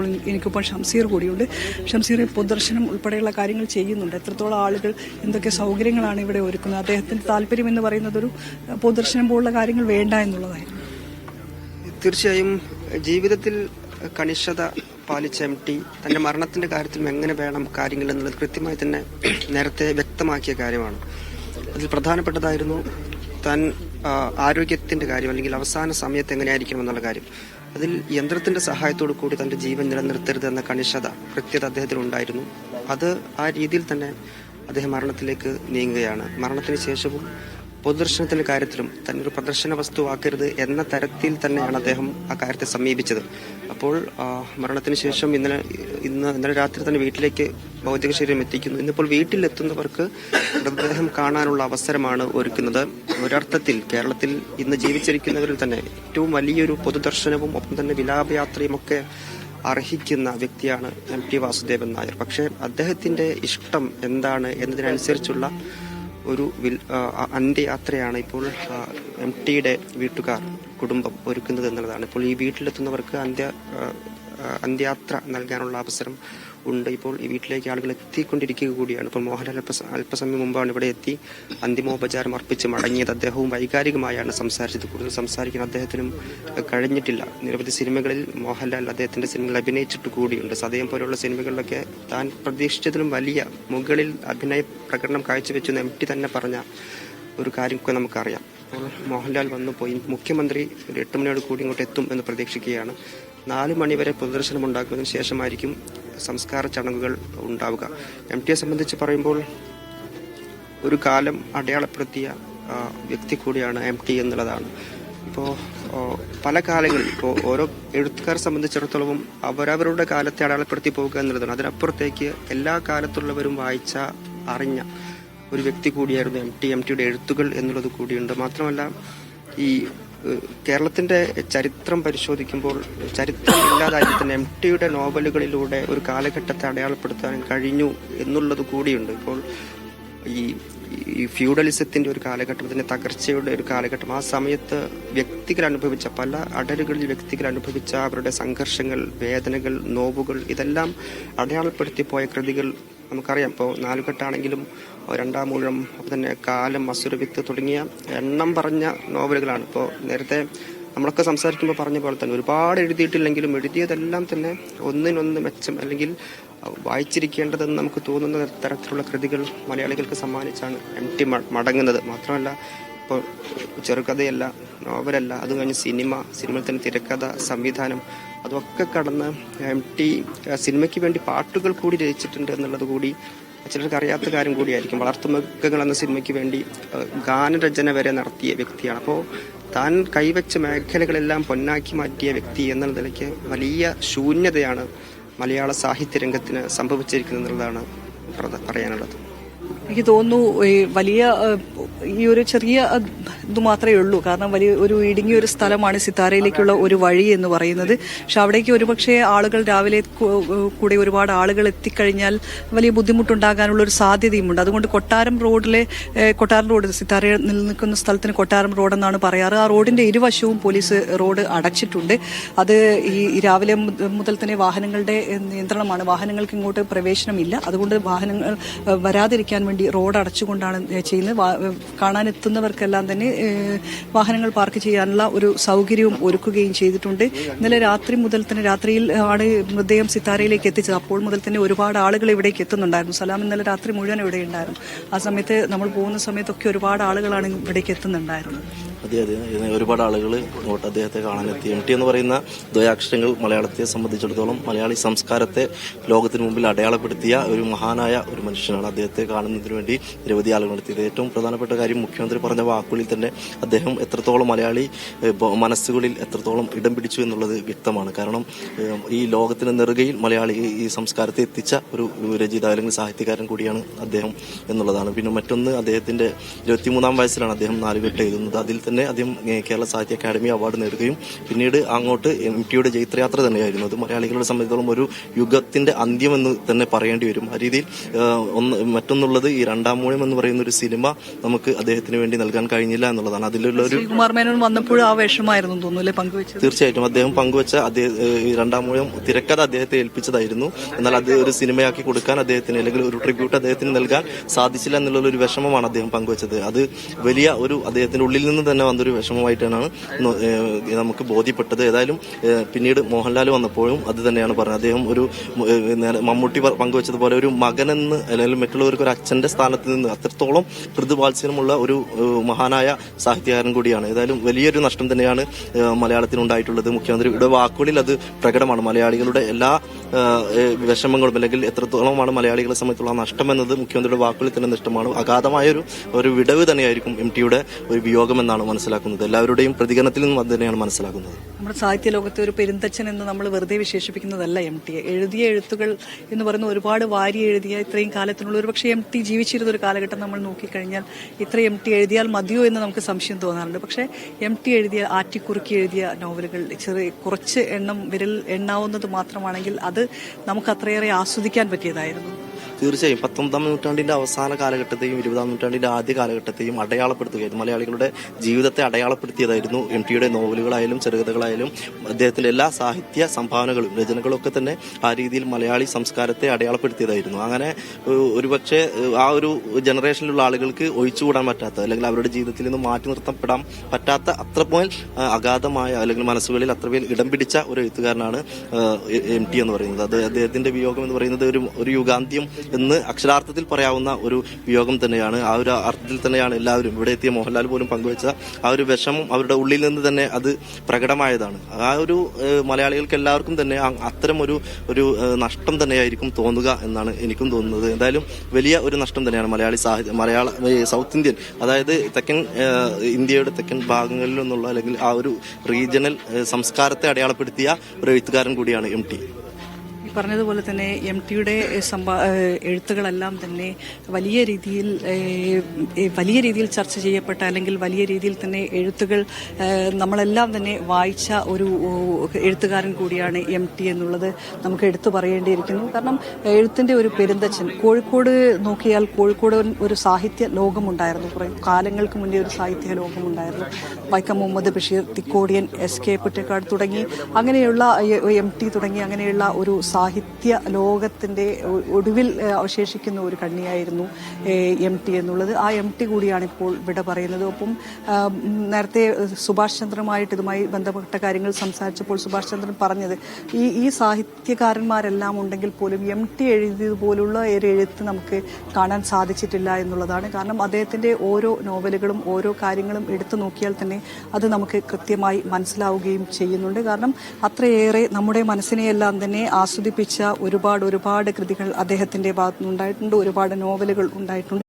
എനിക്കിപ്പോൾ ഷംസീർ കൂടിയുണ്ട്. ഷംസീർ പൊതുദർശനം ഉൾപ്പെടെയുള്ള കാര്യങ്ങൾ ചെയ്യുന്നുണ്ട്. എത്രത്തോളം ആളുകൾ എന്തൊക്കെ സൗകര്യങ്ങളാണ് ഇവിടെ ഒരുക്കുന്നത്? അദ്ദേഹത്തിന്റെ താല്പര്യം എന്ന് പറയുന്നത് ഒരു പൊതുദർശനം പോലുള്ള കാര്യങ്ങൾ വേണ്ട എന്നുള്ളതായിരുന്നു. തീർച്ചയായും ജീവിതത്തിൽ കണിശത പാലിച്ച MT തന്റെ മരണത്തിന്റെ കാര്യത്തിലും എങ്ങനെ വേണം കാര്യങ്ങൾ എന്നുള്ളത് കൃത്യമായി തന്നെ നേരത്തെ വ്യക്തമാക്കിയ കാര്യമാണ്. അതിൽ പ്രധാനപ്പെട്ടതായിരുന്നു താൻ ആരോഗ്യത്തിന്റെ കാര്യം, അല്ലെങ്കിൽ അവസാന സമയത്ത് എങ്ങനെയായിരിക്കണം എന്നുള്ള കാര്യം. അതിൽ യന്ത്രത്തിന്റെ സഹായത്തോടു കൂടി തന്റെ ജീവൻ നിലനിർത്തരുത് എന്ന കണിശത, കൃത്യത അദ്ദേഹത്തിനുണ്ടായിരുന്നു. അത് ആ രീതിയിൽ തന്നെ അദ്ദേഹം മരണത്തിലേക്ക് നീങ്ങുകയാണ്. മരണത്തിന് ശേഷവും പൊതുദർശനത്തിന്റെ കാര്യത്തിലും തന്നെ ഒരു പ്രദർശന വസ്തുവാക്കരുത് എന്ന തരത്തിൽ തന്നെയാണ് അദ്ദേഹം ആ കാര്യത്തെ സമീപിച്ചത്. അപ്പോൾ മരണത്തിന് ശേഷം ഇന്നലെ രാത്രി തന്നെ വീട്ടിലേക്ക് ഭൗതിക ശരീരം എത്തിക്കുന്നു. ഇന്നിപ്പോൾ വീട്ടിലെത്തുന്നവർക്ക് മൃതദേഹം കാണാനുള്ള അവസരമാണ് ഒരുക്കുന്നത്. ഒരർത്ഥത്തിൽ കേരളത്തിൽ ഇന്ന് ജീവിച്ചിരിക്കുന്നവരിൽ തന്നെ ഏറ്റവും വലിയൊരു പൊതുദർശനവും ഒപ്പം തന്നെ വിലാപയാത്രയും ഒക്കെ അർഹിക്കുന്ന വ്യക്തിയാണ് MT വാസുദേവൻ നായർ. പക്ഷേ അദ്ദേഹത്തിന്റെ ഇഷ്ടം എന്താണ് എന്നതിനനുസരിച്ചുള്ള ഒരു അന്ത്യയാത്രയാണ് ഇപ്പോൾ MTയുടെ വീട്ടുകാർ, കുടുംബം ഒരുക്കുന്നത് എന്നുള്ളതാണ്. ഇപ്പോൾ ഈ വീട്ടിലെത്തുന്നവർക്ക് അന്ത്യയാത്ര നൽകാനുള്ള അവസരം ഉണ്ട്. ഇപ്പോൾ ഈ വീട്ടിലേക്ക് ആളുകൾ എത്തിക്കൊണ്ടിരിക്കുക കൂടിയാണ്. ഇപ്പോൾ മോഹൻലാൽ അല്പസമയം മുമ്പാണ് ഇവിടെ എത്തി അന്തിമോപചാരം അർപ്പിച്ച് മടങ്ങിയത്. അദ്ദേഹവും വൈകാരികമായാണ് സംസാരിച്ചത്. കൂടുതൽ സംസാരിക്കാൻ അദ്ദേഹത്തിനും കഴിഞ്ഞിട്ടില്ല. നിരവധി സിനിമകളിൽ മോഹൻലാൽ അദ്ദേഹത്തിന്റെ സിനിമകൾ അഭിനയിച്ചിട്ട് കൂടിയുണ്ട്. സതയം പോലുള്ള സിനിമകളിലൊക്കെ താൻ പ്രതീക്ഷിച്ചതിലും വലിയ മുകളിൽ അഭിനയ പ്രകടനം കാഴ്ചവെച്ചു എന്ന് MT തന്നെ പറഞ്ഞ ഒരു കാര്യമൊക്കെ നമുക്കറിയാം. അപ്പോൾ മോഹൻലാൽ വന്നു പോയി. മുഖ്യമന്ത്രി ഒരു 8 മണിയോട് കൂടി ഇങ്ങോട്ട് എത്തും എന്ന് പ്രതീക്ഷിക്കുകയാണ്. 4 മണിവരെ പൊതുദർശനം ഉണ്ടാക്കുന്നതിന് ശേഷമായിരിക്കും സംസ്കാര ചടങ്ങുകൾ ഉണ്ടാവുക. MTയെ സംബന്ധിച്ച് പറയുമ്പോൾ ഒരു കാലം അടയാളപ്പെടുത്തിയ വ്യക്തി കൂടിയാണ് MT എന്നുള്ളതാണ്. ഇപ്പോൾ പല കാലങ്ങളിൽ ഇപ്പോൾ ഓരോ എഴുത്തുകാരെ സംബന്ധിച്ചിടത്തോളം അവരവരുടെ കാലത്തെ അടയാളപ്പെടുത്തി പോകുക എന്നുള്ളതാണ്. അതിനപ്പുറത്തേക്ക് എല്ലാ കാലത്തുള്ളവരും വായിച്ച, അറിഞ്ഞ ഒരു വ്യക്തി കൂടിയായിരുന്നു MTയുടെ എഴുത്തുകൾ എന്നുള്ളത് കൂടിയുണ്ട്. മാത്രമല്ല ഈ കേരളത്തിന്റെ ചരിത്രം പരിശോധിക്കുമ്പോൾ ചരിത്രം ഇല്ലാതായി തന്നെ MTയുടെ നോവലുകളിലൂടെ ഒരു കാലഘട്ടത്തെ അടയാളപ്പെടുത്താൻ കഴിഞ്ഞു എന്നുള്ളത് കൂടിയുണ്ട്. ഇപ്പോൾ ഈ ഫ്യൂഡലിസത്തിന്റെ ഒരു കാലഘട്ടത്തിന്റെ തകർച്ചയുടെ ഒരു കാലഘട്ടം, ആ സമയത്ത് വ്യക്തികൾ അനുഭവിച്ച പല അടരുകളിൽ വ്യക്തികൾ അനുഭവിച്ച അവരുടെ സംഘർഷങ്ങൾ, വേദനകൾ, നോവുകൾ ഇതെല്ലാം അടയാളപ്പെടുത്തി പോയ കൃതികൾ നമുക്കറിയാം. ഇപ്പോൾ നാലുകെട്ടാണെങ്കിലും രണ്ടാം ഊഴം, അപ്പം തന്നെ കാലം, അസുരവിത്ത് തുടങ്ങിയ എണ്ണം പറഞ്ഞ നോവലുകളാണ്. ഇപ്പോൾ നേരത്തെ നമ്മളൊക്കെ സംസാരിക്കുമ്പോൾ പറഞ്ഞ പോലെ തന്നെ ഒരുപാട് എഴുതിയിട്ടില്ലെങ്കിലും എഴുതിയതെല്ലാം തന്നെ ഒന്നിനൊന്ന് മെച്ചം, അല്ലെങ്കിൽ വായിച്ചിരിക്കേണ്ടതെന്ന് നമുക്ക് തോന്നുന്ന തരത്തിലുള്ള കൃതികൾ മലയാളികൾക്ക് സമ്മാനിച്ചാണ് MT മടങ്ങുന്നത്. മാത്രമല്ല ഇപ്പോൾ ചെറുകഥയല്ല, നോവലല്ല, അത് കഴിഞ്ഞ് സിനിമയിൽ തന്നെ തിരക്കഥ, സംവിധാനം, അതൊക്കെ കടന്ന് MT സിനിമയ്ക്ക് വേണ്ടി പാട്ടുകൾ കൂടി രചിച്ചിട്ടുണ്ട് എന്നുള്ളത് കൂടി ചിലർക്ക് അറിയാത്ത കാര്യം കൂടിയായിരിക്കും. വളർത്തുമൃഗങ്ങൾ എന്ന സിനിമയ്ക്ക് വേണ്ടി ഗാനരചന വരെ നടത്തിയ വ്യക്തിയാണ്. അപ്പോൾ താൻ കൈവച്ച മേഖലകളെല്ലാം പൊന്നാക്കി മാറ്റിയ വ്യക്തി എന്ന നിലയ്ക്ക് വലിയ ശൂന്യതയാണ് മലയാള സാഹിത്യ രംഗത്തിന് സംഭവിച്ചിരിക്കുന്നത് എന്നുള്ളതാണ് പറയാനുള്ളത്. എനിക്ക് തോന്നുന്നു ഈ ഒരു ചെറിയ ഇത് മാത്രമേ ഉള്ളൂ. കാരണം വലിയ ഒരു ഇടുങ്ങിയ ഒരു സ്ഥലമാണ് സിത്താരയിലേക്കുള്ള ഒരു വഴി എന്ന് പറയുന്നത്. പക്ഷെ അവിടേക്ക് ഒരുപക്ഷെ ആളുകൾ രാവിലെ കൂടെ ഒരുപാട് ആളുകൾ എത്തിക്കഴിഞ്ഞാൽ വലിയ ബുദ്ധിമുട്ടുണ്ടാകാനുള്ള ഒരു സാധ്യതയുമുണ്ട്. അതുകൊണ്ട് കൊട്ടാരം റോഡ്, സിത്താരയിൽ നിൽക്കുന്ന സ്ഥലത്തിന് കൊട്ടാരം റോഡ് എന്നാണ് പറയാറ്. ആ റോഡിന്റെ ഇരുവശവും പോലീസ് റോഡ് അടച്ചിട്ടുണ്ട്. അത് ഈ രാവിലെ മുതൽ തന്നെ വാഹനങ്ങളുടെ നിയന്ത്രണമാണ്. വാഹനങ്ങൾക്ക് ഇങ്ങോട്ട് പ്രവേശനമില്ല. അതുകൊണ്ട് വാഹനങ്ങൾ വരാതിരിക്കാൻ വേണ്ടി റോഡ് അടച്ചുകൊണ്ടാണ് ചെയ്യുന്നത്. കാണാനെത്തുന്നവർക്കെല്ലാം തന്നെ വാഹനങ്ങൾ പാർക്ക് ചെയ്യാനുള്ള ഒരു സൗകര്യവും ഒരുക്കുകയും ചെയ്തിട്ടുണ്ട്. ഇന്നലെ രാത്രി മുതൽ തന്നെ, രാത്രിയിൽ ആണ് മൃതദേഹം സിത്താരയിലേക്ക് എത്തിച്ചത്. അപ്പോൾ മുതൽ തന്നെ ഒരുപാട് ആളുകൾ ഇവിടേക്ക് എത്തുന്നുണ്ടായിരുന്നു. സലാം ഇന്നലെ രാത്രി മുഴുവൻ ഇവിടെ ഉണ്ടായിരുന്നു. ആ സമയത്ത് നമ്മൾ പോകുന്ന സമയത്തൊക്കെ ഒരുപാട് ആളുകളാണ് ഇവിടേക്ക് എത്തുന്നുണ്ടായിരുന്നത്. അതെ, ഒരുപാട് ആളുകൾ ഇങ്ങോട്ട് അദ്ദേഹത്തെ കാണാനെത്തി. MT എന്ന് പറയുന്ന ദ്വയാക്ഷരങ്ങൾ മലയാളത്തെ സംബന്ധിച്ചിടത്തോളം മലയാളി സംസ്കാരത്തെ ലോകത്തിന് മുമ്പിൽ അടയാളപ്പെടുത്തിയ ഒരു മഹാനായ ഒരു മനുഷ്യനാണ്. അദ്ദേഹത്തെ കാണുന്നതിന് വേണ്ടി നിരവധി ആളുകൾ എത്തിയത്. ഏറ്റവും പ്രധാനപ്പെട്ട കാര്യം മുഖ്യമന്ത്രി പറഞ്ഞ വാക്കുകളിൽ തന്നെ അദ്ദേഹം എത്രത്തോളം മലയാളി മനസ്സുകളിൽ എത്രത്തോളം ഇടം പിടിച്ചു എന്നുള്ളത് വ്യക്തമാണ്. കാരണം ഈ ലോകത്തിന് നെറുകയിൽ മലയാളി ഈ സംസ്കാരത്തെ എത്തിച്ച ഒരു രചയിതാവ് അല്ലെങ്കിൽ സാഹിത്യകാരൻ കൂടിയാണ് അദ്ദേഹം എന്നുള്ളതാണ്. പിന്നെ മറ്റൊന്ന്, അദ്ദേഹത്തിന്റെ 23-ാം വയസ്സിലാണ് അദ്ദേഹം നാലുകെട്ട് എഴുതുന്നത്. അതിൽ തന്നെ അദ്ദേഹം കേരള സാഹിത്യ അക്കാദമി അവാർഡ് നേടുകയും പിന്നീട് അങ്ങോട്ട് MTയുടെ ജൈത്രയാത്ര തന്നെയായിരുന്നു. അത് മലയാളികളുടെ സംബന്ധിച്ചിടത്തോളം ഒരു യുഗത്തിന്റെ അന്ത്യമെന്ന് തന്നെ പറയേണ്ടി വരും. ആ രീതിയിൽ മറ്റൊന്നുള്ളത് ഈ രണ്ടാം മൂഴം എന്ന് പറയുന്ന ഒരു സിനിമ നമുക്ക് നമുക്ക് അദ്ദേഹത്തിന് വേണ്ടി നൽകാൻ കഴിഞ്ഞില്ല എന്നുള്ളതാണ്. അതിലുള്ള ഒരു ശ്രീകുമാർ മേനോൻ വന്നപ്പോഴും ആ വിഷമായിരുന്നു തോന്നുന്നു അല്ലെ പങ്കുവെച്ചത്? തീർച്ചയായിട്ടും അദ്ദേഹം പങ്കുവച്ച രണ്ടാം മൂഴം തിരക്കഥ അദ്ദേഹത്തെ ഏൽപ്പിച്ചതായിരുന്നു. എന്നാൽ അത് ഒരു സിനിമയാക്കി കൊടുക്കാൻ അദ്ദേഹത്തിന് അല്ലെങ്കിൽ ഒരു ട്രിബ്യൂട്ട് അദ്ദേഹത്തിന് നൽകാൻ സാധിച്ചില്ല എന്നുള്ള ഒരു വിഷമമാണ് അദ്ദേഹം പങ്കുവച്ചത്. അത് വലിയ ഒരു അദ്ദേഹത്തിന്റെ ഉള്ളിൽ നിന്ന് തന്നെ വന്നൊരു വിഷമമായിട്ടാണ് നമുക്ക് ബോധ്യപ്പെട്ടത്. ഏതായാലും പിന്നീട് മോഹൻലാൽ വന്നപ്പോഴും അത് തന്നെയാണ് പറഞ്ഞത്. അദ്ദേഹം ഒരു മമ്മൂട്ടി പങ്കുവച്ചതുപോലെ ഒരു മകനെന്ന് അല്ലെങ്കിൽ മറ്റുള്ളവർക്ക് ഒരു അച്ഛന്റെ സ്ഥാനത്ത് നിന്ന് അത്രത്തോളം മൃദുവാത്സല്യമുള്ള ഒരു മഹാനായ സാഹിത്യകാരൻ കൂടിയാണ്. ഏതായാലും വലിയൊരു നഷ്ടം തന്നെയാണ് മലയാളത്തിനുണ്ടായിട്ടുള്ളത്. മുഖ്യമന്ത്രിയുടെ വാക്കുകളിൽ അത് പ്രകടമാണ്. മലയാളികളുടെ എല്ലാ വിഷമങ്ങളും അല്ലെങ്കിൽ എത്രത്തോളമാണ് മലയാളികളെ സംബന്ധിച്ചുള്ള നഷ്ടം എന്നത് മുഖ്യമന്ത്രിയുടെ വാക്കുകളിൽ തന്നെ നഷ്ടമാണ്. അഗാധമായ ഒരു വിടവ് തന്നെയായിരിക്കും MTയുടെ ഒരു വിയോഗം എന്നാണ് മനസ്സിലാക്കുന്നത്. എല്ലാവരുടെയും പ്രതികരണത്തിൽ നിന്നും അത് തന്നെയാണ് മനസ്സിലാക്കുന്നത്. നമ്മുടെ സാഹിത്യ ലോകത്തെ ഒരു പെരുന്തച്ഛൻ എന്ന് നമ്മൾ വെറുതെ വിശേഷിപ്പിക്കുന്നതല്ല MT. എഴുതിയ എഴുത്തുകൾ എന്ന് പറയുന്ന ഒരുപാട് വാരി എഴുതിയ ഇത്രയും കാലത്തിനുള്ള ഒരു പക്ഷേ MT ജീവിച്ചിരുന്ന ഒരു കാലഘട്ടം നമ്മൾ നോക്കിക്കഴിഞ്ഞാൽ ഇത്ര MT എഴുതിയാൽ മതിയോ എന്ന് നമുക്ക് സംശയം തോന്നാറുണ്ട്. പക്ഷേ MT എഴുതിയ ആറ്റിക്കുറുക്കി എഴുതിയ നോവലുകൾ കുറച്ച് വിരൽ എണ്ണാവുന്നത് മാത്രമാണെങ്കിൽ അത് നമുക്ക് അത്രയേറെ ആസ്വദിക്കാൻ പറ്റിയതായിരുന്നു. തീർച്ചയായും 19ാം നൂറ്റാണ്ടിന്റെ അവസാന കാലഘട്ടത്തെയും 20ാം നൂറ്റാണ്ടിന്റെ ആദ്യ കാലഘട്ടത്തെയും അടയാളപ്പെടുത്തുകയായിരുന്നു. മലയാളികളുടെ ജീവിതത്തെ അടയാളപ്പെടുത്തിയതായിരുന്നു MTയുടെ നോവലുകളായാലും ചെറുകഥകളായാലും അദ്ദേഹത്തിന്റെ എല്ലാ സാഹിത്യ സംഭാവനകളും രചനകളും ഒക്കെ തന്നെ ആ രീതിയിൽ മലയാളി സംസ്കാരത്തെ അടയാളപ്പെടുത്തിയതായിരുന്നു. അങ്ങനെ ഒരുപക്ഷെ ആ ഒരു ജനറേഷനിലുള്ള ആളുകൾക്ക് ഒഴിച്ചുകൂടാൻ പറ്റാത്ത അല്ലെങ്കിൽ അവരുടെ ജീവിതത്തിൽ നിന്ന് മാറ്റി നിർത്തപ്പെടാൻ പറ്റാത്ത അത്രമേൽ അഗാധമായ അല്ലെങ്കിൽ മനസ്സുകളിൽ അത്രമേൽ ഇടം പിടിച്ച ഒരു എഴുത്തുകാരനാണ് MT എന്ന് പറയുന്നത്. അത് അദ്ദേഹത്തിന്റെ വിയോഗം എന്ന് പറയുന്നത് ഒരു യുഗാന്ത്യം എന്ന് അക്ഷരാർത്ഥത്തിൽ പറയാവുന്ന ഒരു വിയോഗം തന്നെയാണ്. ആ ഒരു അർത്ഥത്തിൽ തന്നെയാണ് എല്ലാവരും ഇവിടെ എത്തിയ മോഹൻലാൽ പോലും പങ്കുവച്ച ആ ഒരു വിഷമം അവരുടെ ഉള്ളിൽ നിന്ന് തന്നെ അത് പ്രകടമായതാണ്. ആ ഒരു മലയാളികൾക്ക് എല്ലാവർക്കും തന്നെ അത്തരം ഒരു നഷ്ടം തന്നെയായിരിക്കും തോന്നുക എന്നാണ് എനിക്കും തോന്നുന്നത്. എന്തായാലും വലിയ ഒരു നഷ്ടം തന്നെയാണ് മലയാള സൗത്ത് ഇന്ത്യൻ, അതായത് തെക്കൻ ഇന്ത്യയുടെ തെക്കൻ ഭാഗങ്ങളിൽ നിന്നുള്ള അല്ലെങ്കിൽ ആ ഒരു റീജിയണൽ സംസ്കാരത്തെ അടയാളപ്പെടുത്തിയ ഒരു എഴുത്തുകാരൻ കൂടിയാണ് MT. പറഞ്ഞതുപോലെ തന്നെ MTയുടെ എഴുത്തുകളെല്ലാം തന്നെ വലിയ രീതിയിൽ ചർച്ച ചെയ്യപ്പെട്ട അല്ലെങ്കിൽ വലിയ രീതിയിൽ തന്നെ എഴുത്തുകൾ നമ്മളെല്ലാം തന്നെ വായിച്ച ഒരു എഴുത്തുകാരൻ കൂടിയാണ് MT എന്നുള്ളത് നമുക്ക് എടുത്തു പറയേണ്ടിയിരിക്കുന്നു. കാരണം എഴുത്തിന്റെ ഒരു പെരുന്തച്ഛൻ. കോഴിക്കോട് നോക്കിയാൽ കോഴിക്കോട് ഒരു സാഹിത്യ ലോകമുണ്ടായിരുന്നു. കുറേ കാലങ്ങൾക്ക് മുന്നേ ഒരു സാഹിത്യ ലോകമുണ്ടായിരുന്നു. വൈക്കം മുഹമ്മദ് ബഷീർ, തിക്കോടിയൻ, SK പൊറ്റക്കാട് തുടങ്ങി അങ്ങനെയുള്ള MT തുടങ്ങി അങ്ങനെയുള്ള ഒരു സാഹിത്യ ലോകത്തിന്റെ ഒടുവിൽ അവശേഷിക്കുന്ന ഒരു കണ്ണിയായിരുന്നു MT എന്നുള്ളത്. ആ MT കൂടിയാണ് ഇപ്പോൾ വിട പറയുന്നത്. ഒപ്പം നേരത്തെ സുഭാഷ് ചന്ദ്രനുമായിട്ട് ഇതുമായി ബന്ധപ്പെട്ട കാര്യങ്ങൾ സംസാരിച്ചപ്പോൾ സുഭാഷ് ചന്ദ്രൻ പറഞ്ഞത് ഈ സാഹിത്യകാരന്മാരെല്ലാം ഉണ്ടെങ്കിൽ പോലും MT എഴുതിയതുപോലുള്ള ഒരു എഴുത്ത് നമുക്ക് കാണാൻ സാധിച്ചിട്ടില്ല എന്നുള്ളതാണ്. കാരണം അദ്ദേഹത്തിന്റെ ഓരോ നോവലുകളും ഓരോ കാര്യങ്ങളും എടുത്തു നോക്കിയാൽ തന്നെ അത് നമുക്ക് കൃത്യമായി മനസ്സിലാവുകയും ചെയ്യുന്നുണ്ട്. കാരണം അത്രയേറെ നമ്മുടെ മനസ്സിനെയെല്ലാം തന്നെ ആസ്വദിപ്പിച്ച ഒരുപാട് കൃതികൾ അദ്ദേഹത്തിന്റെ ഭാഗത്തുനിന്നുണ്ടായിട്ടുണ്ട്. ഒരുപാട് നോവലുകൾ ഉണ്ടായിട്ടുണ്ട്.